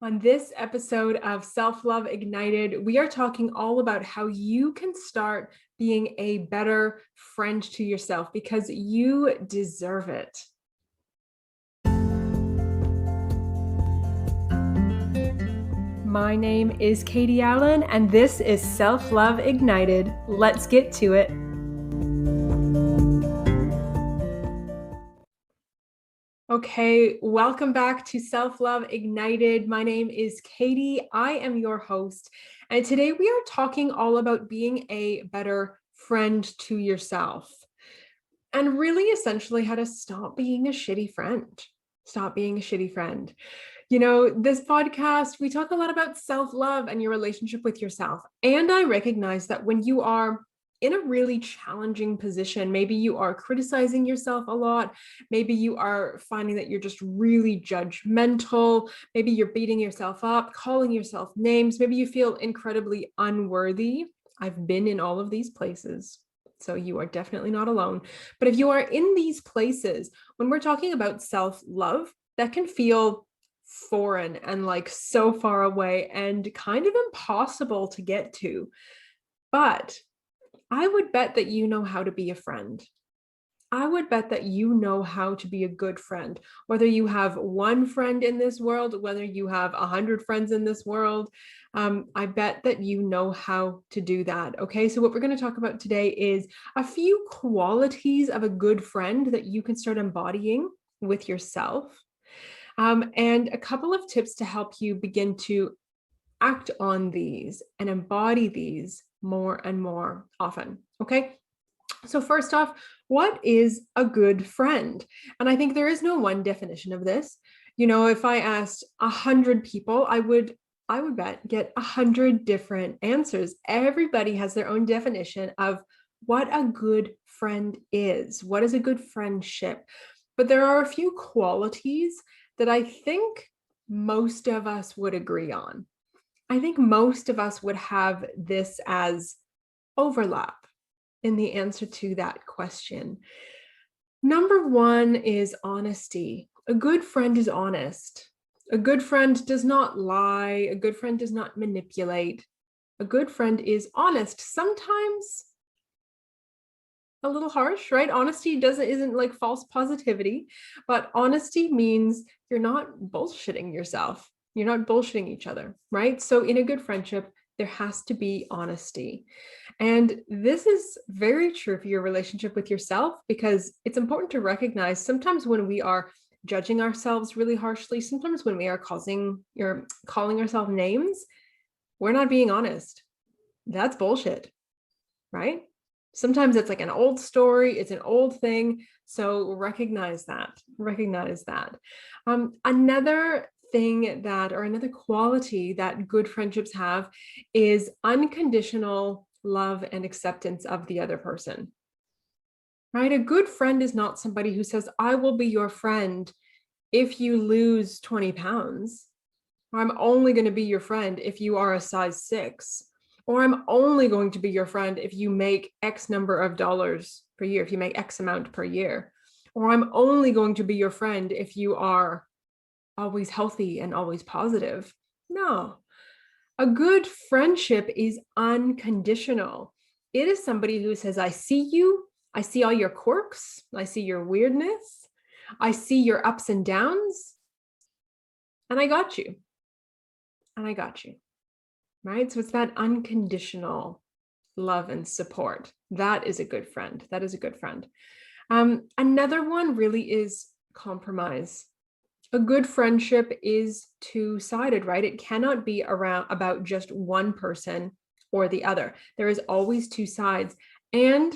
On this episode of Self-Love Ignited, we are talking all about how you can start being a better friend to yourself because you deserve it. My name is Katie Allen, and this is Self-Love Ignited. Let's get to it. Okay, welcome back to Self-Love Ignited. My name is Katie. I am your host, and today we are talking all about being a better friend to yourself and really essentially how to stop being a shitty friend. Stop being a shitty friend. You know, this podcast, we talk a lot about self-love and your relationship with yourself. And I recognize that when you are in a really challenging position, maybe you are criticizing yourself a lot, maybe you are finding that you're just really judgmental, maybe you're beating yourself up, calling yourself names, maybe you feel incredibly unworthy. I've been in all of these places, so you are definitely not alone. But if you are in these places, when we're talking about self-love, that can feel foreign and like so far away and kind of impossible to get to. But I would bet that you know how to be a friend. I would bet that you know how to be a good friend, whether you have one friend in this world, whether you have 100 friends in this world. I bet that you know how to do that. Okay, so what we're going to talk about today is a few qualities of a good friend that you can start embodying with yourself, and a couple of tips to help you begin to act on these and embody these more and more often. Okay. So first off, what is a good friend? And I think there is no one definition of this. You know, if I asked 100 people, I would bet get 100 different answers. Everybody has their own definition of what a good friend is. What is a good friendship? But there are a few qualities that I think most of us would agree on. I think most of us would have this as overlap in the answer to that question. Number one is honesty. A good friend is honest. A good friend does not lie. A good friend does not manipulate. A good friend is honest. Sometimes a little harsh, right? Honesty isn't like false positivity, but honesty means you're not bullshitting yourself. You're not bullshitting each other, right? So in a good friendship, there has to be honesty. And this is very true for your relationship with yourself, because it's important to recognize sometimes when we are judging ourselves really harshly, sometimes when we are calling ourselves names, we're not being honest. That's bullshit, right? Sometimes it's like an old story, it's an old thing. So recognize that. Another thing that, or another quality that good friendships have is unconditional love and acceptance of the other person, right? A good friend is not somebody who says, I will be your friend if you lose 20 pounds, or I'm only going to be your friend if you are a size 6. Or I'm only going to be your friend if you make X number of dollars per year, if you make X amount per year. Or I'm only going to be your friend if you are always healthy and always positive. No, a good friendship is unconditional. It is somebody who says, I see you, I see all your quirks, I see your weirdness, I see your ups and downs, and I got you. And I got you. Right? So it's that unconditional love and support. That is a good friend. That is a good friend. Another one really is compromise. A good friendship is two-sided, right? It cannot be about just one person or the other. There is always two sides. And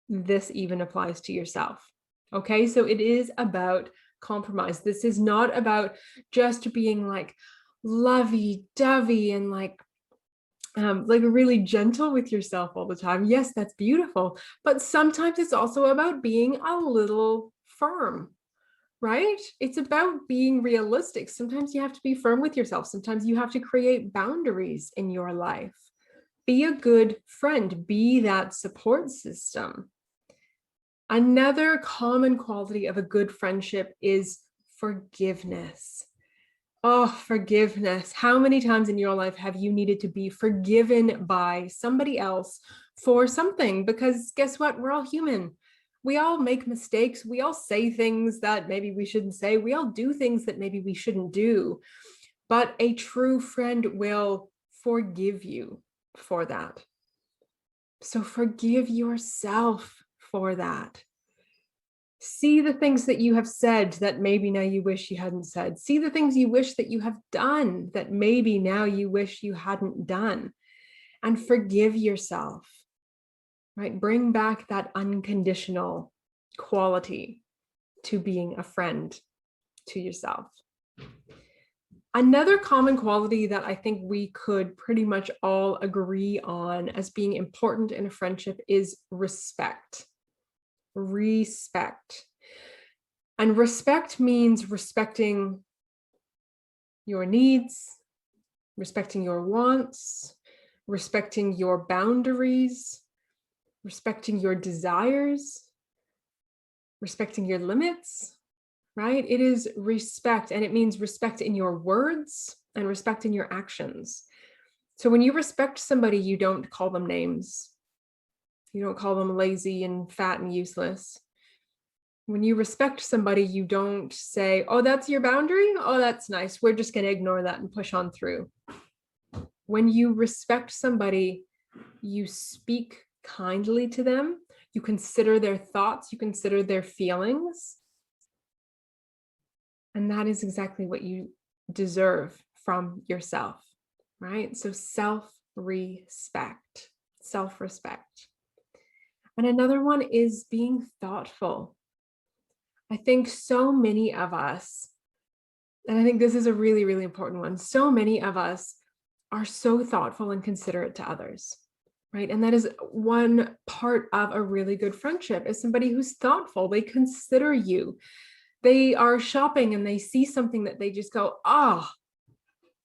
this even applies to yourself. Okay, so it is about compromise. This is not about just being like lovey-dovey and like really gentle with yourself all the time. Yes, that's beautiful. But sometimes it's also about being a little firm, right? It's about being realistic. Sometimes you have to be firm with yourself. Sometimes you have to create boundaries in your life. Be a good friend. Be that support system. Another common quality of a good friendship is forgiveness. Oh, forgiveness. How many times in your life have you needed to be forgiven by somebody else for something? Because guess what? We're all human. We all make mistakes. We all say things that maybe we shouldn't say. We all do things that maybe we shouldn't do. But a true friend will forgive you for that. So forgive yourself for that. See the things that you have said that maybe now you wish you hadn't said. See the things you wish that you have done that maybe now you wish you hadn't done. And forgive yourself, right? Bring back that unconditional quality to being a friend to yourself. Another common quality that I think we could pretty much all agree on as being important in a friendship is respect. Respect. And respect means respecting your needs, respecting your wants, respecting your boundaries, respecting your desires, respecting your limits, right? It is respect, and it means respect in your words and respect in your actions. So when you respect somebody, you don't call them names. You don't call them lazy and fat and useless. When you respect somebody, you don't say, oh, that's your boundary? Oh, that's nice. We're just going to ignore that and push on through. When you respect somebody, you speak kindly to them. You consider their thoughts. You consider their feelings. And that is exactly what you deserve from yourself, right? So self-respect, self-respect. And another one is being thoughtful. I think so many of us, and I think this is a really, really important one, so many of us are so thoughtful and considerate to others, right? And that is one part of a really good friendship, is somebody who's thoughtful. They consider you. They are shopping and they see something that they just go, oh,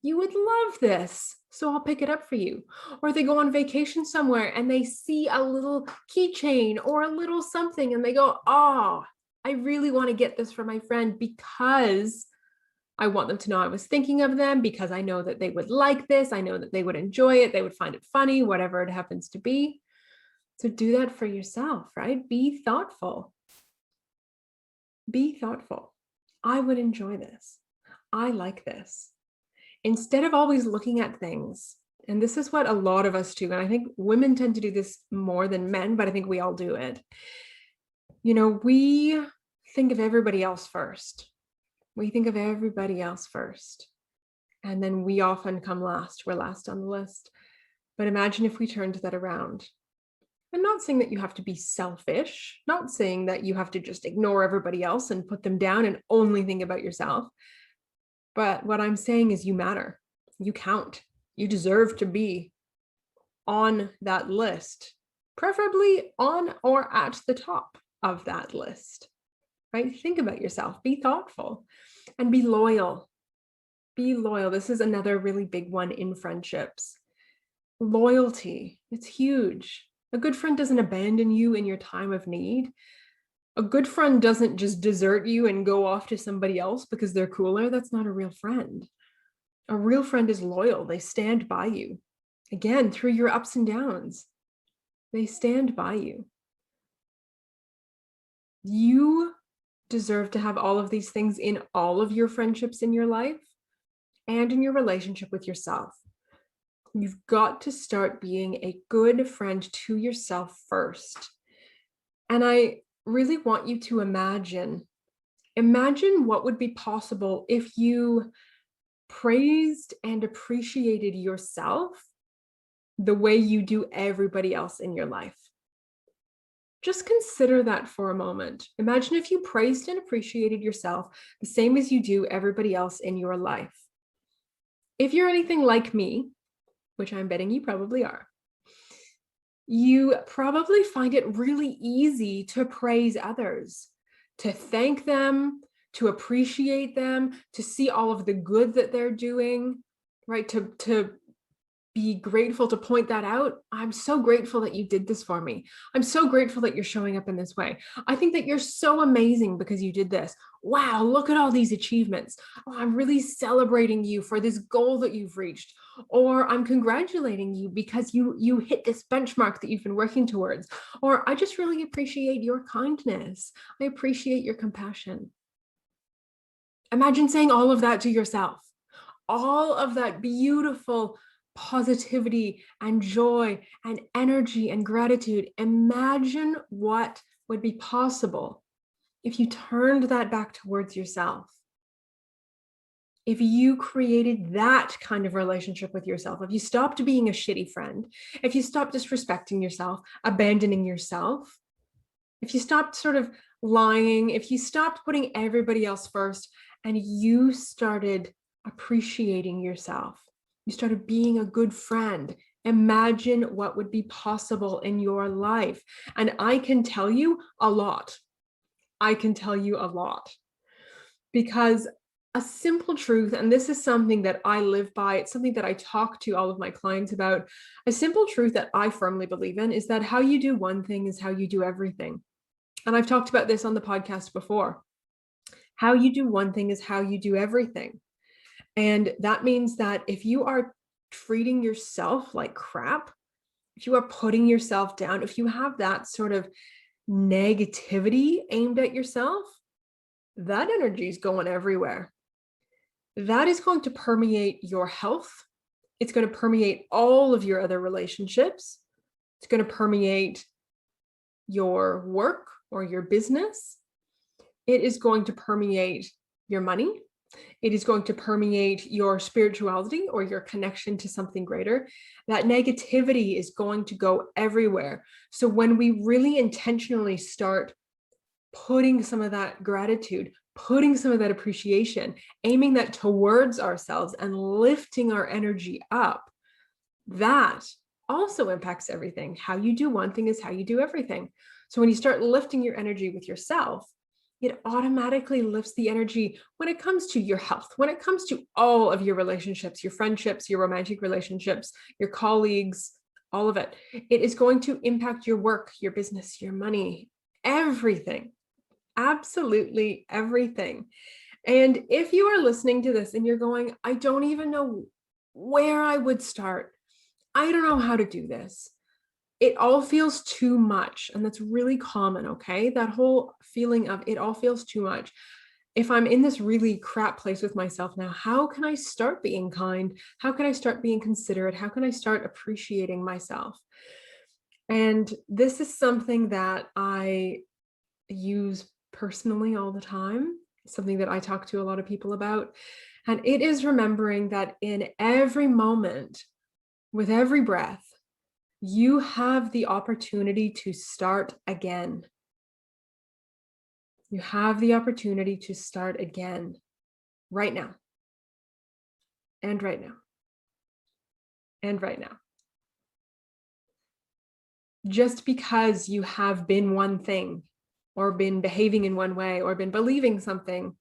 you would love this, so I'll pick it up for you. Or they go on vacation somewhere and they see a little keychain or a little something and they go, oh, I really want to get this for my friend because I want them to know I was thinking of them, because I know that they would like this. I know that they would enjoy it. They would find it funny, whatever it happens to be. So do that for yourself, right? Be thoughtful. Be thoughtful. I would enjoy this. I like this. Instead of always looking at things, and this is what a lot of us do, and I think women tend to do this more than men, but I think we all do it. You know, we think of everybody else first. We think of everybody else first. And then we often come last. We're last on the list. But imagine if we turned that around. I'm not saying that you have to be selfish, not saying that you have to just ignore everybody else and put them down and only think about yourself. But what I'm saying is you matter. You count. You deserve to be on that list, preferably on or at the top of that list, right? Think about yourself, be thoughtful, and be loyal. Be loyal. This is another really big one in friendships. Loyalty, it's huge. A good friend doesn't abandon you in your time of need. A good friend doesn't just desert you and go off to somebody else because they're cooler. That's not a real friend. A real friend is loyal. They stand by you. Again, through your ups and downs, they stand by you. You deserve to have all of these things in all of your friendships in your life and in your relationship with yourself. You've got to start being a good friend to yourself first. And I really want you to imagine what would be possible if you praised and appreciated yourself the way you do everybody else in your life. Just consider that for a moment. Imagine if you praised and appreciated yourself the same as you do everybody else in your life. If you're anything like me, which I'm betting you probably are, you probably find it really easy to praise others, to thank them, to appreciate them, to see all of the good that they're doing, right? To be grateful to point that out. I'm so grateful that you did this for me. I'm so grateful that you're showing up in this way. I think that you're so amazing because you did this. Wow, look at all these achievements. Oh, I'm really celebrating you for this goal that you've reached. Or I'm congratulating you because you hit this benchmark that you've been working towards. Or I just really appreciate your kindness. I appreciate your compassion. Imagine saying all of that to yourself. All of that beautiful positivity and joy and energy and gratitude. Imagine what would be possible if you turned that back towards yourself. If you created that kind of relationship with yourself, if you stopped being a shitty friend, if you stopped disrespecting yourself, abandoning yourself, if you stopped sort of lying, if you stopped putting everybody else first and you started appreciating yourself, you started being a good friend, imagine what would be possible in your life. And I can tell you a lot. I can tell you a lot because a simple truth, and this is something that I live by, it's something that I talk to all of my clients about. A simple truth that I firmly believe in is that how you do one thing is how you do everything. And I've talked about this on the podcast before. How you do one thing is how you do everything. And that means that if you are treating yourself like crap, if you are putting yourself down, if you have that sort of negativity aimed at yourself, that energy is going everywhere. That is going to permeate your health. It's going to permeate all of your other relationships. It's going to permeate your work or your business. It is going to permeate your money. It is going to permeate your spirituality or your connection to something greater. That negativity is going to go everywhere. So when we really intentionally start putting some of that gratitude, putting some of that appreciation, aiming that towards ourselves and lifting our energy up, that also impacts everything. How you do one thing is how you do everything. So when you start lifting your energy with yourself, it automatically lifts the energy when it comes to your health, when it comes to all of your relationships, your friendships, your romantic relationships, your colleagues, all of it. It is going to impact your work, your business, your money, everything, absolutely everything. And if you are listening to this and you're going, I don't even know where I would start. I don't know how to do this. It all feels too much. And that's really common, okay? That whole feeling of it all feels too much. If I'm in this really crap place with myself now, how can I start being kind? How can I start being considerate? How can I start appreciating myself? And this is something that I use personally all the time, something that I talk to a lot of people about. And it is remembering that in every moment, with every breath, you have the opportunity to start again. You have the opportunity to start again right now. And right now. And right now. Just because you have been one thing or been behaving in one way or been believing something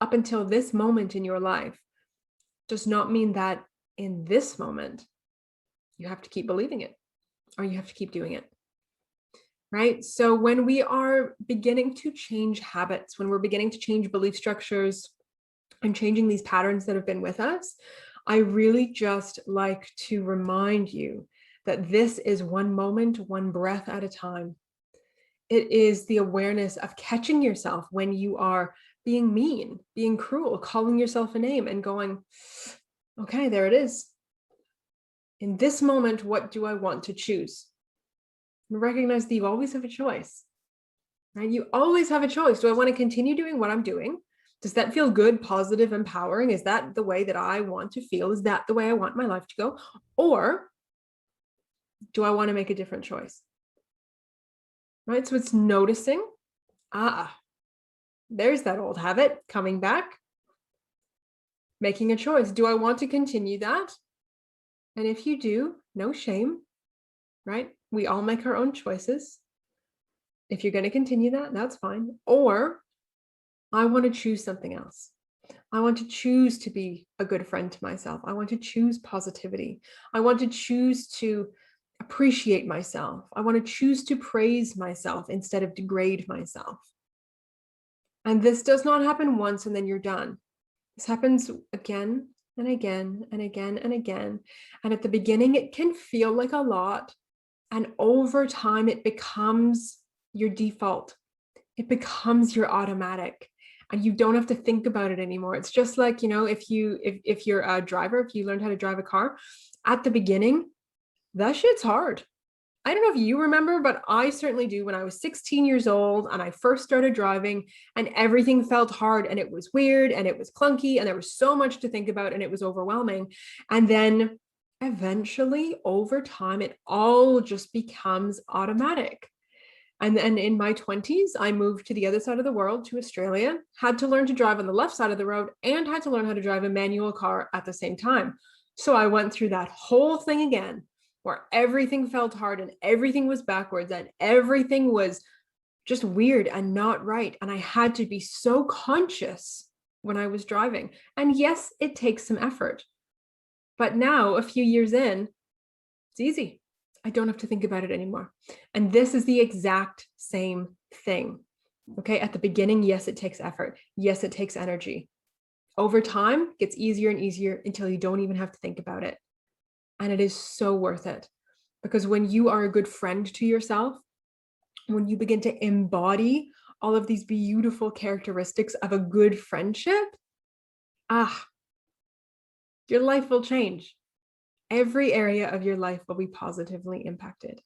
up until this moment in your life does not mean that in this moment you have to keep believing it or you have to keep doing it. Right? So when we are beginning to change habits, when we're beginning to change belief structures and changing these patterns that have been with us, I really just like to remind you that this is one moment, one breath at a time. It is the awareness of catching yourself when you are being mean, being cruel, calling yourself a name and going, okay, there it is. In this moment, what do I want to choose? And recognize that you always have a choice, right? You always have a choice. Do I want to continue doing what I'm doing? Does that feel good, positive, empowering? Is that the way that I want to feel? Is that the way I want my life to go? Or do I want to make a different choice? Right? So it's noticing, there's that old habit coming back, making a choice. Do I want to continue that? And if you do, no shame, right? We all make our own choices. If you're going to continue that, that's fine. Or I want to choose something else. I want to choose to be a good friend to myself. I want to choose positivity. I want to choose to appreciate myself. I want to choose to praise myself instead of degrade myself. And this does not happen once and then you're done. This happens again and again and again and again. And at the beginning, it can feel like a lot. And over time, it becomes your default. It becomes your automatic. And you don't have to think about it anymore. It's just like, if you're a driver, if you learned how to drive a car, at the beginning, that shit's hard. I don't know if you remember, but I certainly do. When I was 16 years old and I first started driving, and everything felt hard and it was weird and it was clunky and there was so much to think about and it was overwhelming. And then eventually, over time, it all just becomes automatic. And then in my 20s, I moved to the other side of the world, to Australia, had to learn to drive on the left side of the road and had to learn how to drive a manual car at the same time. So I went through that whole thing again, where everything felt hard and everything was backwards and everything was just weird and not right. And I had to be so conscious when I was driving. And yes, it takes some effort. But now, a few years in, it's easy. I don't have to think about it anymore. And this is the exact same thing. Okay. At the beginning, yes, it takes effort. Yes, it takes energy. Over time, it gets easier and easier until you don't even have to think about it. And it is so worth it. Because when you are a good friend to yourself, when you begin to embody all of these beautiful characteristics of a good friendship, your life will change. Every area of your life will be positively impacted.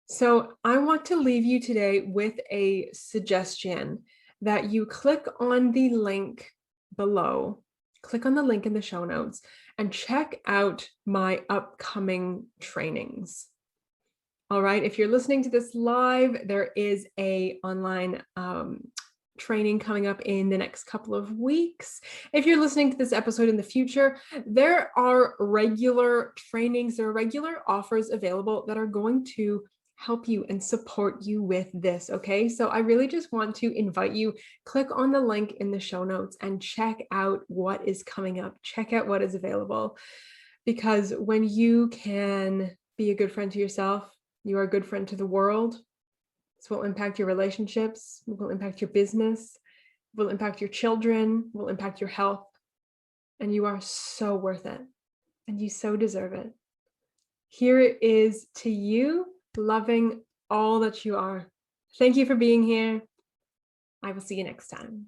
So I want to leave you today with a suggestion that you click on the link below, click on the link in the show notes, and check out my upcoming trainings. All right, if you're listening to this live, there is a online training coming up in the next couple of weeks. If you're listening to this episode in the future, there are regular trainings, there are regular offers available that are going to help you and support you with this, okay? So I really just want to invite you, click on the link in the show notes and check out what is coming up, check out what is available. Because when you can be a good friend to yourself, you are a good friend to the world. This will impact your relationships, will impact your business, will impact your children, will impact your health. And you are so worth it. And you so deserve it. Here it is to you, loving all that you are. Thank you for being here. I will see you next time.